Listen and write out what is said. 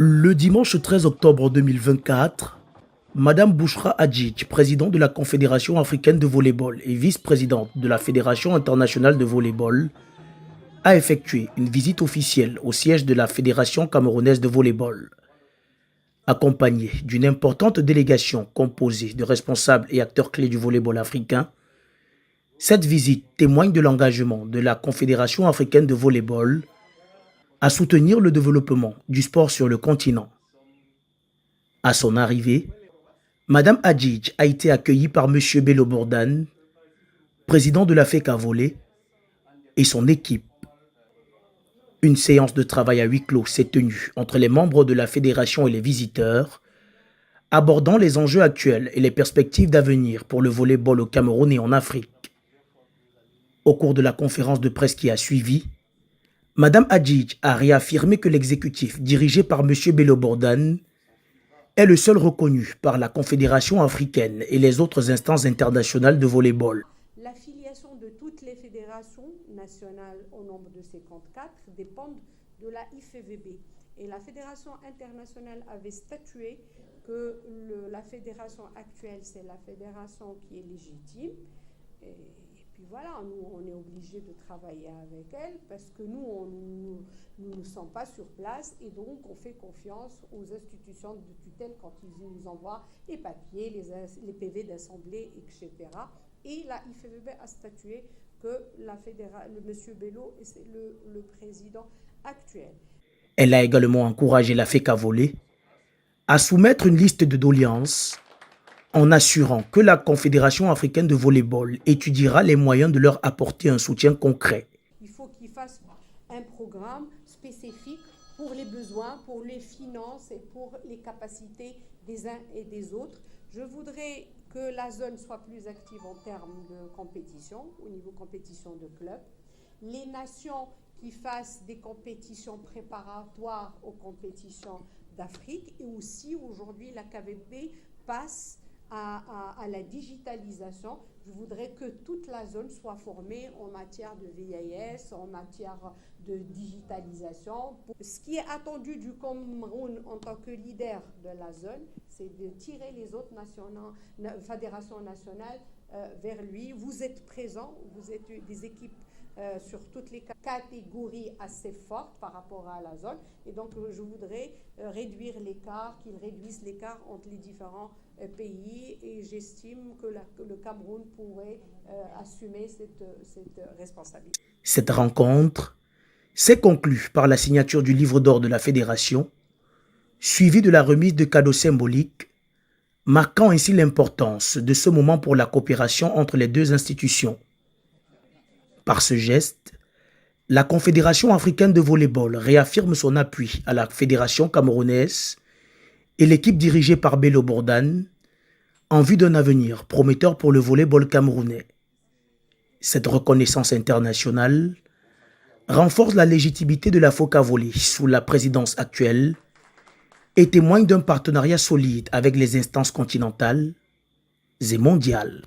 Le dimanche 13 octobre 2024, Madame Bouchra Hadjidj, présidente de la Confédération africaine de volleyball et vice-présidente de la Fédération internationale de volleyball, a effectué une visite officielle au siège de la Fédération camerounaise de volleyball. Accompagnée d'une importante délégation composée de responsables et acteurs clés du volleyball africain, cette visite témoigne de l'engagement de la Confédération africaine de volleyball à soutenir le développement du sport sur le continent. À son arrivée, Madame Hadjidj a été accueillie par Monsieur Bello Bourdan, président de la FECA Volley, et son équipe. Une séance de travail à huis clos s'est tenue entre les membres de la fédération et les visiteurs, abordant les enjeux actuels et les perspectives d'avenir pour le volleyball au Cameroun et en Afrique. Au cours de la conférence de presse qui a suivi, Madame Hadjidj a réaffirmé que l'exécutif dirigé par Monsieur Bello Bourdan est le seul reconnu par la Confédération africaine et les autres instances internationales de volleyball. L'affiliation de toutes les fédérations nationales au nombre de 54 dépendent de la IFVB. Et la fédération internationale avait statué que la fédération actuelle, c'est la fédération qui est légitime. Et puis voilà, nous, on est obligé de travailler avec elle parce que nous ne sommes pas sur place et donc on fait confiance aux institutions de tutelle quand ils nous envoient les papiers, les PV d'assemblée, etc. Et la IFVB a statué que le monsieur Bello est le président actuel. Elle a également encouragé la FECA Volley à soumettre une liste de doléances en assurant que la Confédération africaine de volleyball étudiera les moyens de leur apporter un soutien concret. Il faut qu'ils fassent un programme spécifique pour les besoins, pour les finances et pour les capacités des uns et des autres. Je voudrais que la zone soit plus active en termes de compétition, au niveau compétition de club. Les nations qui fassent des compétitions préparatoires aux compétitions d'Afrique et aussi aujourd'hui la KVB passe à la digitalisation. Je voudrais que toute la zone soit formée en matière de VIS, en matière de digitalisation. Ce qui est attendu du Cameroun en tant que leader de la zone, c'est de tirer les autres fédérations nationales vers lui. Vous êtes présents, vous êtes des équipes sur toutes les catégories assez fortes par rapport à la zone. Et donc, je voudrais réduire l'écart, qu'ils réduisent l'écart entre les différents pays. Et j'estime que le Cameroun pourrait assumer cette responsabilité. Cette rencontre s'est conclue par la signature du livre d'or de la Fédération, suivie de la remise de cadeaux symboliques, marquant ainsi l'importance de ce moment pour la coopération entre les deux institutions. Par ce geste, la Confédération africaine de volleyball réaffirme son appui à la Fédération camerounaise et l'équipe dirigée par Bello Bourdan en vue d'un avenir prometteur pour le volleyball camerounais. Cette reconnaissance internationale renforce la légitimité de la FECA Volley sous la présidence actuelle et témoigne d'un partenariat solide avec les instances continentales et mondiales.